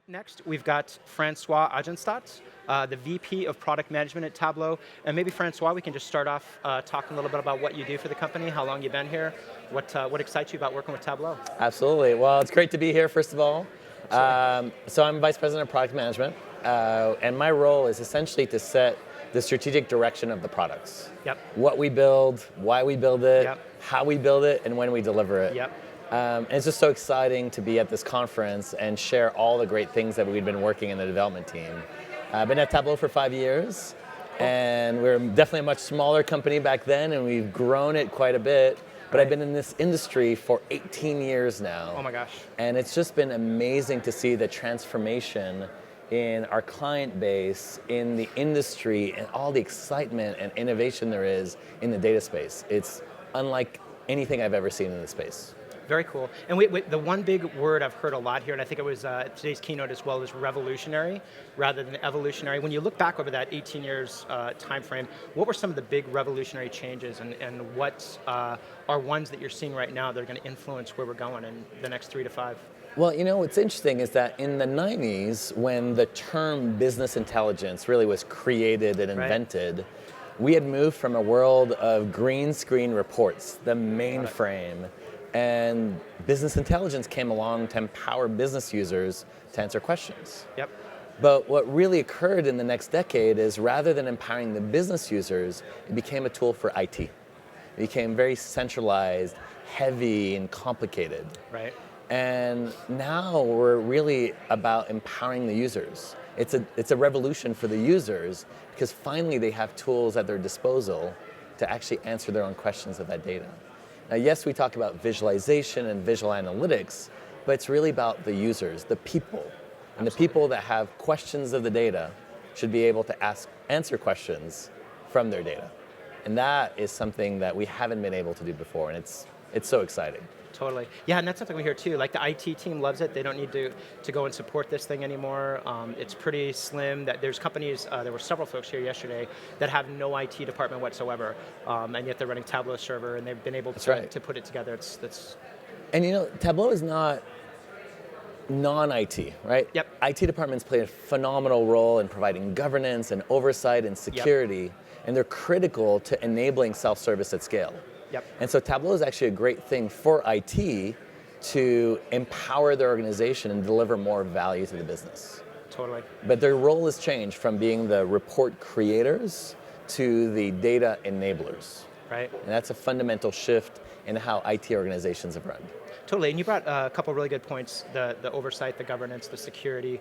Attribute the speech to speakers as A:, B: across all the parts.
A: Up next, we've got Francois Ajenstat, the VP of Product Management at Tableau. And maybe, Francois, we can just start off talking a little bit about what you do for the company, how long you've been here, what excites you about working with Tableau.
B: Absolutely. Well, it's great to be here, first of all. So I'm Vice President of Product Management, and my role is essentially to set the strategic direction of the products.
A: Yep.
B: What we build, why we build it,
A: Yep.
B: how we build it, and when we deliver it.
A: Yep.
B: And it's just so exciting to be at this conference and share all the great things that we've been working in the development team. I've been at Tableau for 5 years, and we're definitely a much smaller company back then, and we've grown it quite a bit. But
A: Right.
B: I've been in this industry for 18 years now.
A: Oh my gosh.
B: And it's just been amazing to see the transformation in our client base, in the industry, and all the excitement and innovation there is in the data space. It's unlike anything I've ever seen in the space.
A: Very cool. And the one big word I've heard a lot here, and I think it was today's keynote as well, is revolutionary rather than evolutionary. When you look back over that 18 years time frame, what were some of the big revolutionary changes, and what are ones that you're seeing right now that are going to influence where we're going in the next 3 to 5?
B: Well, you know, what's interesting is that in the 90s, when the term business intelligence really was created and invented, we had moved from a world of green screen reports, the mainframe, and business intelligence came along to empower business users to answer questions.
A: Yep.
B: But what really occurred in the next decade is rather than empowering the business users, it became a tool for IT. It became very centralized, heavy, and complicated.
A: Right.
B: And now we're really about empowering the users. It's a revolution for the users because finally they have tools at their disposal to actually answer their own questions of that data. Now, yes, we talk about visualization and visual analytics, but it's really about the users, the people. And the people that have questions of the data should be able to answer questions from their data. And that is something that we haven't been able to do before, and it's so exciting.
A: Totally. Yeah, and that's something we hear too. Like the IT team loves it. They don't need to go and support this thing anymore. It's pretty slim. That there's companies, there were several folks here yesterday that have no IT department whatsoever, and yet they're running Tableau server, and they've been able to put it together.
B: And you know, Tableau is not non-IT, right?
A: Yep.
B: IT departments play a phenomenal role in providing governance and oversight and security, and they're critical to enabling self-service at scale.
A: Yep.
B: And so Tableau is actually a great thing for IT to empower their organization and deliver more value to the business.
A: Totally.
B: But their role has changed from being the report creators to the data enablers.
A: Right.
B: And that's a fundamental shift in how IT organizations have run.
A: Totally, and you brought a couple really good points, the oversight, the governance, the security.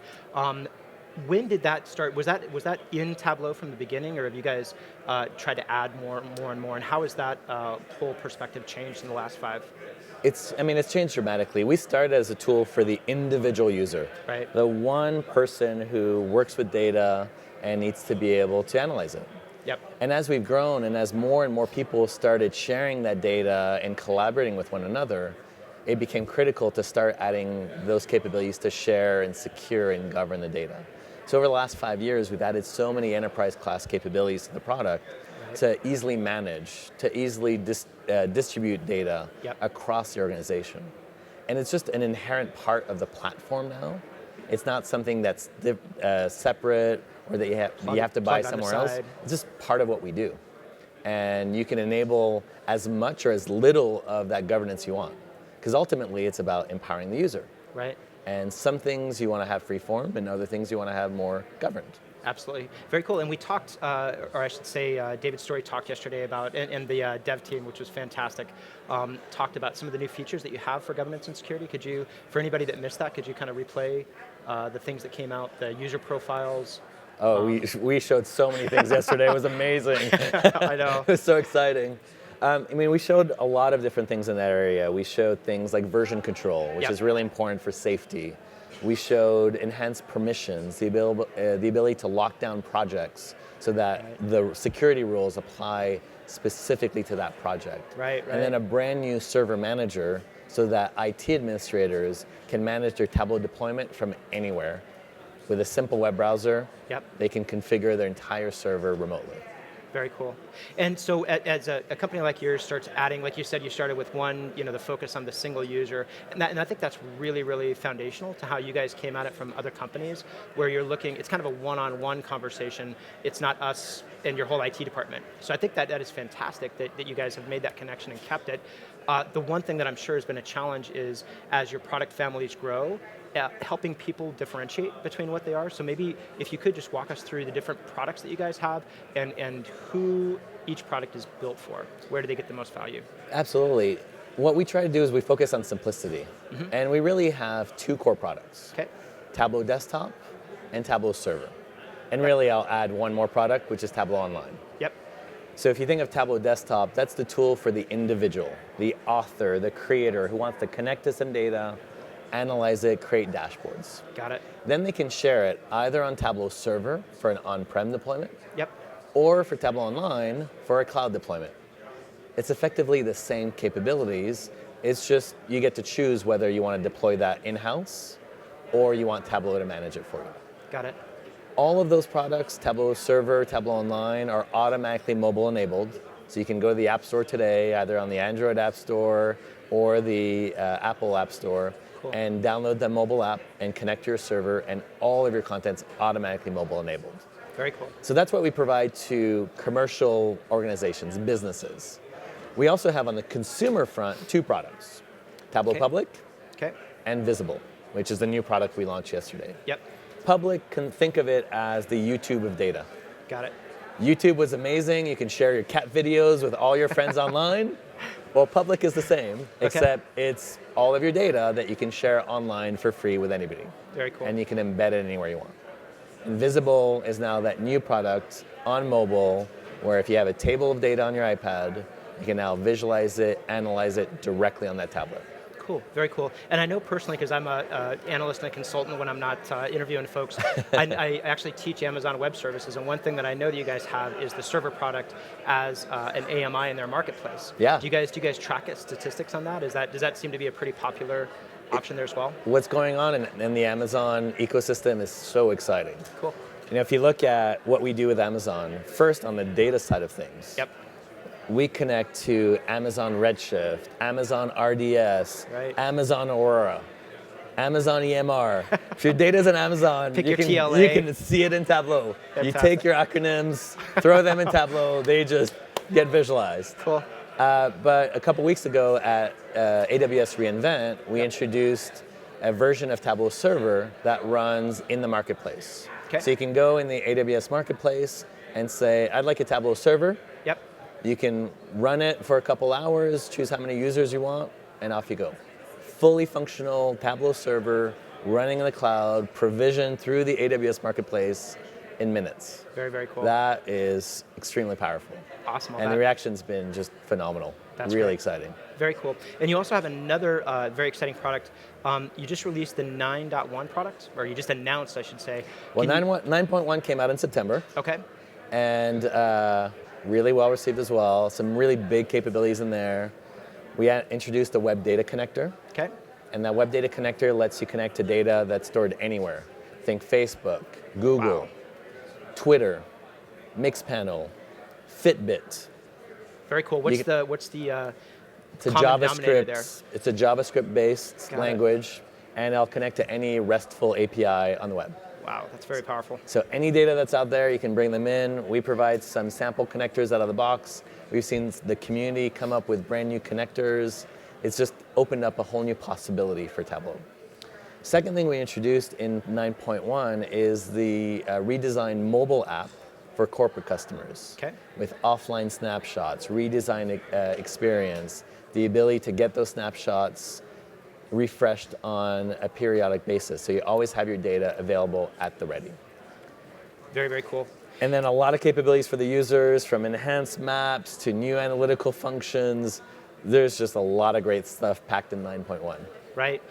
A: When did that start? Was that in Tableau from the beginning, or have you guys tried to add more and more? And how has that whole perspective changed in the last 5?
B: It's changed dramatically. We started as a tool for the individual user.
A: Right.
B: The one person who works with data and needs to be able to analyze it.
A: Yep.
B: And as we've grown and as more and more people started sharing that data and collaborating with one another, it became critical to start adding those capabilities to share and secure and govern the data. So over the last 5 years, we've added so many enterprise class capabilities to the product to easily manage, to easily distribute data across the organization. And it's just an inherent part of the platform now. It's not something that's separate or that you have to buy somewhere else. It's just part of what we do. And you can enable as much or as little of that governance you want. Because ultimately, it's about empowering the user.
A: Right.
B: And some things you want to have free form, and other things you want to have more governed.
A: Absolutely. Very cool. And we talked, or I should say, David Story talked yesterday about, and the dev team, which was fantastic, talked about some of the new features that you have for governance and security. Could you, for anybody that missed that, could you kind of replay the things that came out, the user profiles?
B: Oh, we showed so many things yesterday. It was amazing.
A: I know.
B: It was so exciting. We showed a lot of different things in that area. We showed things like version control, which is really important for safety. We showed enhanced permissions, the ability to lock down projects so that the security rules apply specifically to that project.
A: Right.
B: And then a brand new server manager so that IT administrators can manage their Tableau deployment from anywhere. With a simple web browser, they can configure their entire server remotely.
A: Very cool. And so as a company like yours starts adding, like you said, you started with one, the focus on the single user, and I think that's really, really foundational to how you guys came at it from other companies, where you're looking, it's kind of a one-on-one conversation. It's not us and your whole IT department. So I think that is fantastic that you guys have made that connection and kept it. The one thing that I'm sure has been a challenge is as your product families grow, helping people differentiate between what they are. So maybe if you could just walk us through the different products that you guys have and who each product is built for. Where do they get the most value?
B: Absolutely. What we try to do is we focus on simplicity. And we really have two core products.
A: Okay.
B: Tableau Desktop and Tableau Server. And really I'll add one more product, which is Tableau Online.
A: Yep.
B: So if you think of Tableau Desktop, that's the tool for the individual, the author, the creator who wants to connect to some data, analyze it, create dashboards.
A: Got it.
B: Then they can share it either on Tableau Server for an on-prem deployment,
A: Yep.
B: or for Tableau Online for a cloud deployment. It's effectively the same capabilities. It's just you get to choose whether you want to deploy that in-house or you want Tableau to manage it for you.
A: Got it.
B: All of those products, Tableau Server, Tableau Online, are automatically mobile enabled. So you can go to the App Store today, either on the Android App Store or the Apple App Store,
A: Cool.
B: and download the mobile app and connect to your server, and all of your content's automatically mobile enabled.
A: Very cool.
B: So that's what we provide to commercial organizations, businesses. We also have on the consumer front two products, Tableau
A: Okay.
B: Public
A: Okay.
B: and Visible, which is the new product we launched yesterday.
A: Yep.
B: Public, can think of it as the YouTube of data.
A: Got it.
B: YouTube was amazing. You can share your cat videos with all your friends online. Well, Public is the same, except it's all of your data that you can share online for free with anybody.
A: Very cool.
B: And you can embed it anywhere you want. And Visible is now that new product on mobile, where if you have a table of data on your iPad, you can now visualize it, analyze it directly on that tablet.
A: Cool, very cool. And I know personally, because I'm an analyst and a consultant when I'm not interviewing folks, I actually teach Amazon Web Services, and one thing that I know that you guys have is the server product as an AMI in their marketplace.
B: Yeah.
A: Do you guys track it, statistics on that? Does that seem to be a pretty popular option there as well?
B: What's going on in the Amazon ecosystem is so exciting.
A: Cool.
B: If you look at what we do with Amazon, first on the data side of things,
A: Yep.
B: we connect to Amazon Redshift, Amazon RDS,
A: Right.
B: Amazon Aurora, Amazon EMR. If your data's in Amazon,
A: Pick
B: you
A: your
B: can,
A: TLA.
B: you can see it in Tableau. You
A: Fantastic.
B: take your acronyms, throw them in Tableau, they just get visualized.
A: Cool.
B: But a couple weeks ago at AWS reInvent, we introduced a version of Tableau Server that runs in the marketplace.
A: Okay.
B: So you can go in the AWS marketplace and say, I'd like a Tableau Server.
A: Yep.
B: You can run it for a couple hours, choose how many users you want, and off you go. Fully functional Tableau Server, running in the cloud, provisioned through the AWS marketplace in minutes.
A: Very, very cool.
B: That is extremely powerful.
A: Awesome.
B: And the reaction's been just phenomenal.
A: That's
B: really
A: great.
B: exciting.
A: Very cool. And you also have another very exciting product. You just released the 9.1 product, or you just announced, I should say.
B: Well,
A: Can you-
B: 9.1 came out in September,
A: Okay.
B: and really well received as well. Some really big capabilities in there. We introduced a web data connector,
A: Okay.
B: and that web data connector lets you connect to data that's stored anywhere. Think Facebook, Google,
A: Wow.
B: Twitter, Mixpanel, Fitbit.
A: Very cool. What's the
B: It's a
A: common denominator there?
B: It's a JavaScript-based
A: Got it.
B: language, and it'll connect to any RESTful API on the web.
A: Wow, that's very powerful.
B: So any data that's out there, you can bring them in. We provide some sample connectors out of the box. We've seen the community come up with brand new connectors. It's just opened up a whole new possibility for Tableau. Second thing we introduced in 9.1 is the redesigned mobile app for corporate customers.
A: Okay.
B: With offline snapshots, redesigned experience, the ability to get those snapshots refreshed on a periodic basis. So you always have your data available at the ready.
A: Very, very cool.
B: And then a lot of capabilities for the users, from enhanced maps to new analytical functions. There's just a lot of great stuff packed in 9.1.
A: Right.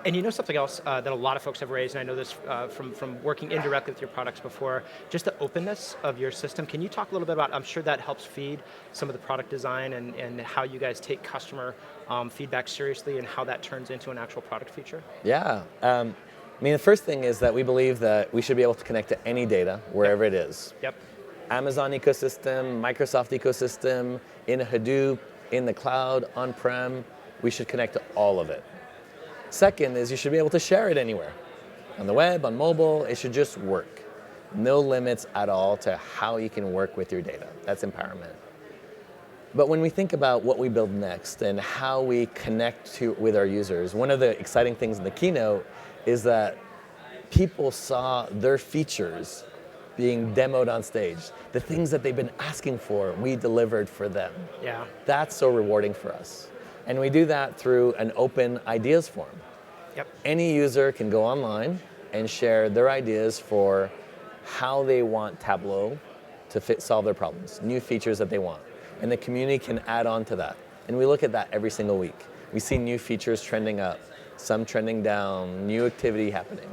A: And you know something else that a lot of folks have raised, and I know this from working indirectly with your products before, just the openness of your system. Can you talk a little bit about, I'm sure that helps feed some of the product design and how you guys take customer feedback seriously and how that turns into an actual product feature?
B: Yeah. The first thing is that we believe that we should be able to connect to any data, wherever it is.
A: Yep.
B: Amazon ecosystem, Microsoft ecosystem, in Hadoop, in the cloud, on-prem. We should connect to all of it. Second is you should be able to share it anywhere. On the web, on mobile, it should just work. No limits at all to how you can work with your data. That's empowerment. But when we think about what we build next and how we connect with our users, one of the exciting things in the keynote is that people saw their features being demoed on stage. The things that they've been asking for, we delivered for them.
A: Yeah.
B: That's so rewarding for us. And we do that through an open ideas forum.
A: Yep.
B: Any user can go online and share their ideas for how they want Tableau to solve their problems, new features that they want. And the community can add on to that. And we look at that every single week. We see new features trending up, some trending down, new activity happening.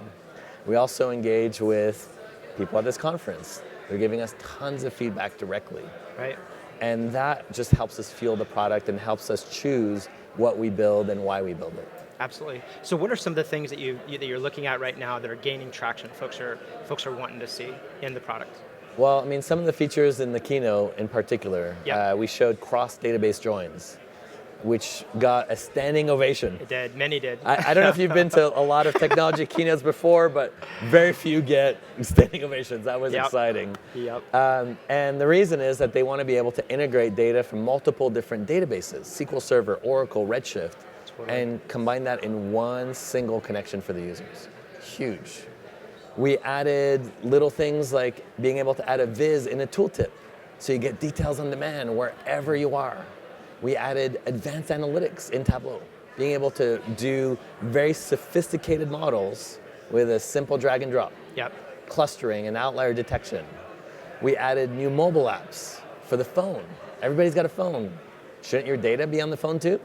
B: We also engage with people at this conference. They're giving us tons of feedback directly.
A: Right.
B: And that just helps us fuel the product and helps us choose what we build and why we build it.
A: Absolutely. So what are some of the things that you're looking at right now that are gaining traction, folks are wanting to see in the product?
B: Well, I mean, some of the features in the keynote in particular,
A: Yep.
B: We showed cross-database joins, which got a standing ovation.
A: It did, many did.
B: I don't know if you've been to a lot of technology keynotes before, but very few get standing ovations. That was
A: Yep.
B: exciting.
A: Yep.
B: And the reason is that they want to be able to integrate data from multiple different databases, SQL Server, Oracle, Redshift,
A: Totally.
B: and combine that in one single connection for the users. Huge. We added little things like being able to add a viz in a tooltip, so you get details on demand wherever you are. We added advanced analytics in Tableau, being able to do very sophisticated models with a simple drag and drop,
A: Yep.
B: clustering and outlier detection. We added new mobile apps for the phone. Everybody's got a phone. Shouldn't your data be on the phone too?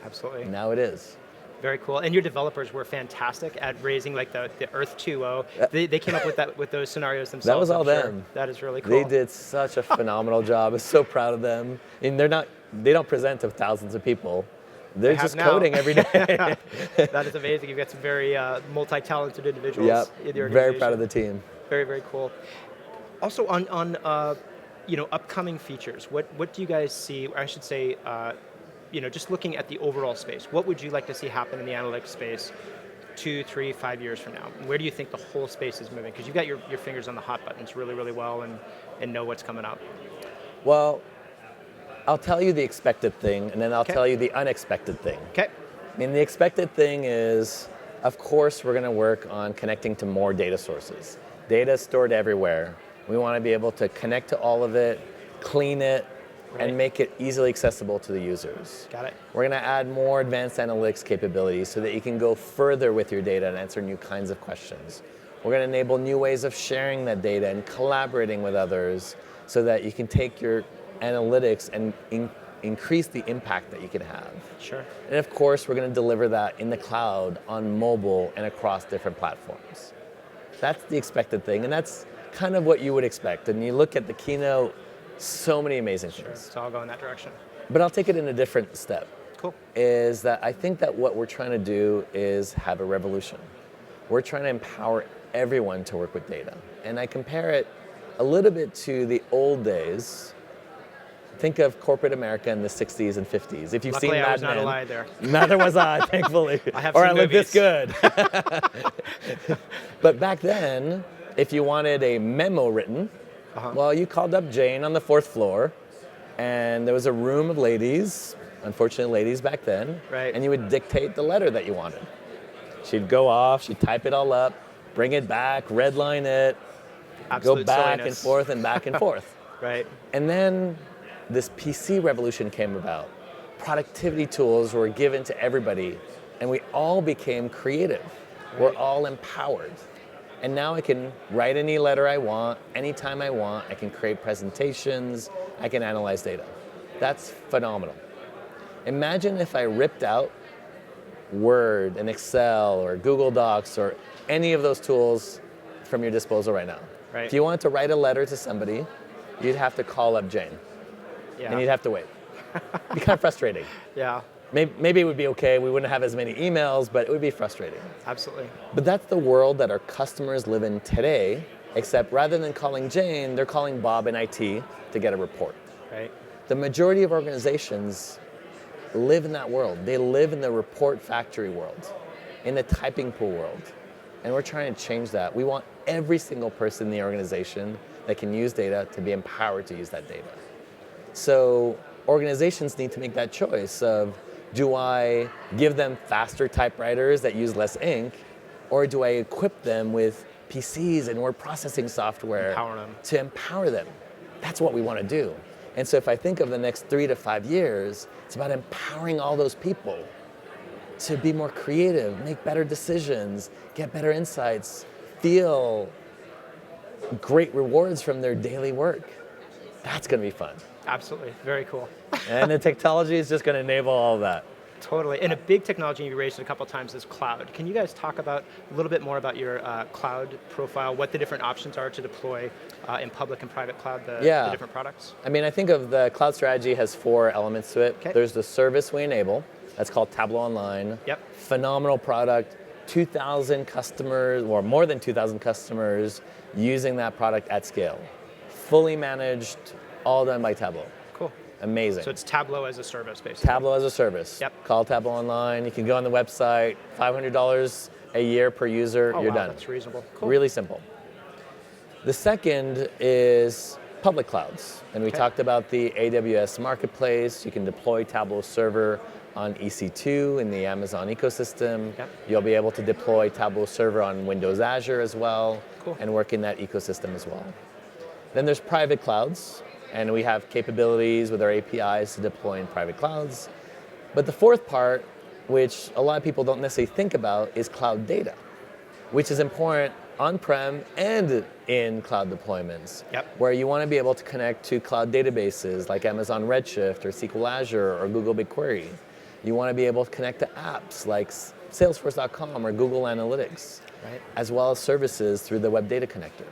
A: Absolutely.
B: Now it is.
A: Very cool. And your developers were fantastic at raising like the Earth 2.0. They came up with those scenarios themselves.
B: That was all
A: I'm sure.
B: them.
A: That is really cool.
B: They did such a phenomenal job. I'm so proud of them. And they don't present to thousands of people. They're just
A: now.
B: coding every day.
A: That is amazing. You've got some very multi-talented individuals
B: Yep.
A: in the organization.
B: Very proud of the team.
A: Very, very cool. Also on upcoming features, what do you guys see, or I should say, just looking at the overall space, what would you like to see happen in the analytics space 2, 3, 5 years from now? Where do you think the whole space is moving? Because you've got your fingers on the hot buttons really, really well and know what's coming up.
B: Well, I'll tell you the expected thing, and then I'll
A: Okay.
B: tell you the unexpected thing.
A: Okay.
B: I mean, the expected thing is, of course, we're going to work on connecting to more data sources. Data is stored everywhere. We want to be able to connect to all of it, clean it,
A: Right.
B: and make it easily accessible to the users.
A: Got it.
B: We're going to add more advanced analytics capabilities so that you can go further with your data and answer new kinds of questions. We're going to enable new ways of sharing that data and collaborating with others so that you can take your analytics and increase the impact that you can have.
A: Sure.
B: And of course, we're going to deliver that in the cloud, on mobile, and across different platforms. That's the expected thing, and that's kind of what you would expect. And you look at the keynote, so many amazing things.
A: It's all going that direction.
B: But I'll take it in a different step.
A: Cool.
B: Is that I think that what we're trying to do is have a revolution. We're trying to empower everyone to work with data. And I compare it a little bit to the old days. Think of corporate America in the 60s and 50s. If you've
A: Luckily,
B: seen Mad
A: I was not
B: Men,
A: alive there.
B: neither was I, thankfully.
A: I have
B: or
A: seen
B: I look this
A: movies.
B: good. But back then, if you wanted a memo written, well, you called up Jane on the 4th floor, and there was a room of ladies, unfortunately ladies back then,
A: Right.
B: and you would dictate the letter that you wanted. She'd go off, she'd type it all up, bring it back, redline it,
A: Absolute
B: go back
A: silliness.
B: and forth and back and forth.
A: Right.
B: And then this PC revolution came about. Productivity tools were given to everybody, and we all became creative. We're all empowered. And now I can write any letter I want, anytime I want. I can create presentations. I can analyze data. That's phenomenal. Imagine if I ripped out Word and Excel or Google Docs or any of those tools from your disposal right now.
A: Right.
B: If you wanted to write a letter to somebody, you'd have to call up Jane.
A: Yeah.
B: And you'd have to wait. It'd be kind of frustrating.
A: Yeah.
B: maybe it would be okay. We wouldn't have as many emails, but it would be frustrating.
A: Absolutely.
B: But that's the world that our customers live in today, except rather than calling Jane, they're calling Bob in IT to get a report.
A: Right.
B: The majority of organizations live in that world. They live in the report factory world, in the typing pool world. And we're trying to change that. We want every single person in the organization that can use data to be empowered to use that data. So organizations need to make that choice of, do I give them faster typewriters that use less ink, or do I equip them with PCs and word processing software to empower them? That's what we want to do. And so if I think of the next 3 to 5 years, it's about empowering all those people to be more creative, make better decisions, get better insights, feel great rewards from their daily work. That's going to be fun.
A: Absolutely. Very cool.
B: And the technology is just going to enable all of that.
A: Totally. And a big technology you raised it a couple of times is cloud. Can you guys talk about a little bit more about your cloud profile, what the different options are to deploy in public and private cloud, the different products?
B: I mean, I think of the cloud strategy has 4 elements to it.
A: Okay.
B: There's the service we enable. That's called Tableau Online.
A: Yep.
B: Phenomenal product. 2,000 customers, or more than 2,000 customers using that product at scale. Fully managed, all done by Tableau.
A: Cool.
B: Amazing.
A: So it's Tableau as a service, basically.
B: Tableau as a service.
A: Yep.
B: Call Tableau Online. You can go on the website. $500 a year per user. You're done.
A: That's reasonable. Cool.
B: Really simple. The second is public clouds. And we talked about the AWS Marketplace. You can deploy Tableau Server on EC2 in the Amazon ecosystem.
A: Yep.
B: You'll be able to deploy Tableau Server on Windows Azure as well,
A: Cool.
B: and work in that ecosystem as well. Then there's private clouds, and we have capabilities with our APIs to deploy in private clouds. But the fourth part, which a lot of people don't necessarily think about, is cloud data, which is important on-prem and in cloud deployments, where you want to be able to connect to cloud databases like Amazon Redshift or SQL Azure or Google BigQuery. You want to be able to connect to apps like Salesforce.com or Google Analytics, as well as services through the Web Data Connector.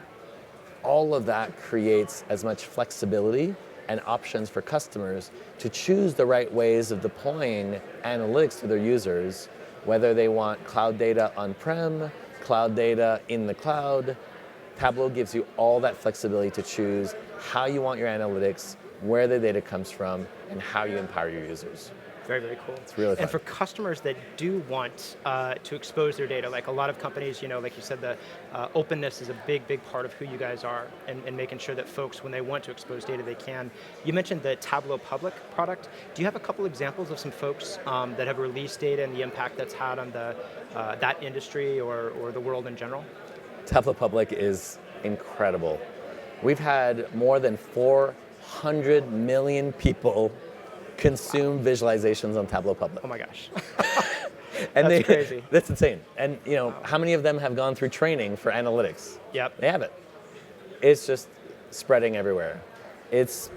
B: All of that creates as much flexibility and options for customers to choose the right ways of deploying analytics to their users, whether they want cloud data on-prem, cloud data in the cloud. Tableau gives you all that flexibility to choose how you want your analytics, where the data comes from, and how you empower your users.
A: Very, very cool.
B: It's really fun.
A: And for customers that do want to expose their data, like a lot of companies, like you said, the openness is a big, big part of who you guys are, and making sure that folks, when they want to expose data, they can. You mentioned the Tableau Public product. Do you have a couple examples of some folks that have released data and the impact that's had on the that industry or the world in general?
B: Tableau Public is incredible. We've had more than 400 million people consume visualizations on Tableau Public.
A: Oh my gosh.
B: And
A: that's crazy.
B: That's insane. And how many of them have gone through training for analytics?
A: Yep.
B: They haven't. It's just spreading everywhere. It's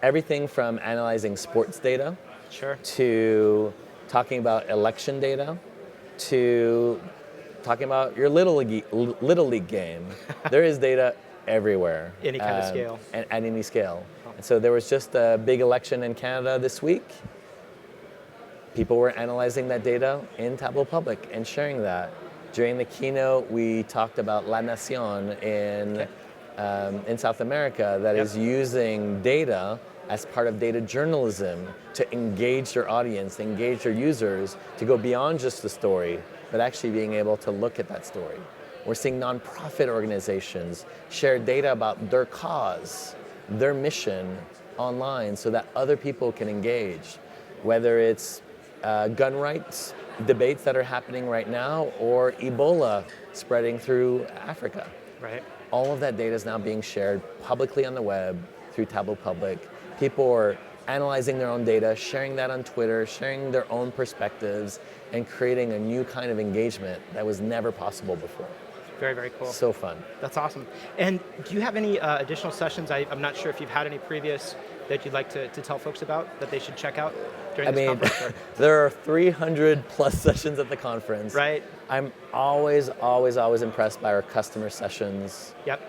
B: everything from analyzing sports data to talking about election data to talking about your little league game. There is data everywhere.
A: Any kind of scale.
B: And at any scale. And so there was just a big election in Canada this week. People were analyzing that data in Tableau Public and sharing that. During the keynote, we talked about La Nación in South America that is using data as part of data journalism to engage their audience, to engage their users, to go beyond just the story, but actually being able to look at that story. We're seeing nonprofit organizations share data about their cause, their mission online so that other people can engage, whether it's gun rights debates that are happening right now or Ebola spreading through Africa.
A: Right.
B: All of that data is now being shared publicly on the web through Tableau Public. People are analyzing their own data, sharing that on Twitter, sharing their own perspectives, and creating a new kind of engagement that was never possible before.
A: Very, very cool.
B: So fun.
A: That's awesome. And do you have any additional sessions? I'm not sure if you've had any previous that you'd like to tell folks about that they should check out during this conference?
B: There are 300 plus sessions at the conference.
A: Right.
B: I'm always impressed by our customer sessions.
A: Yep.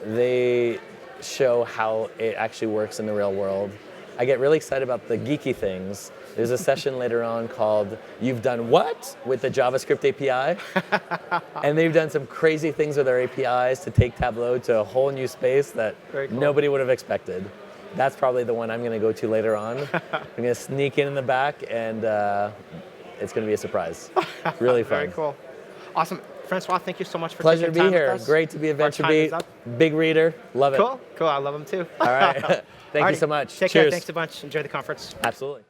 B: They show how it actually works in the real world. I get really excited about the geeky things. There's a session later on called "You've Done What?" with the JavaScript API, and they've done some crazy things with their APIs to take Tableau to a whole new space that
A: Very cool.
B: nobody would have expected. That's probably the one I'm going to go to later on. I'm going to sneak in the back, and it's going to be a surprise. Really fun.
A: Very cool. Awesome. Francois, thank you so much for
B: Pleasure to
A: taking
B: be
A: time with
B: here.
A: us.
B: Great to be at
A: Our time is
B: VentureBeat.
A: up.
B: Big reader. Love it.
A: Cool. I love them too.
B: All right. Thank you so much.
A: Take care.
B: Cheers.
A: Thanks a bunch. Enjoy the conference.
B: Absolutely.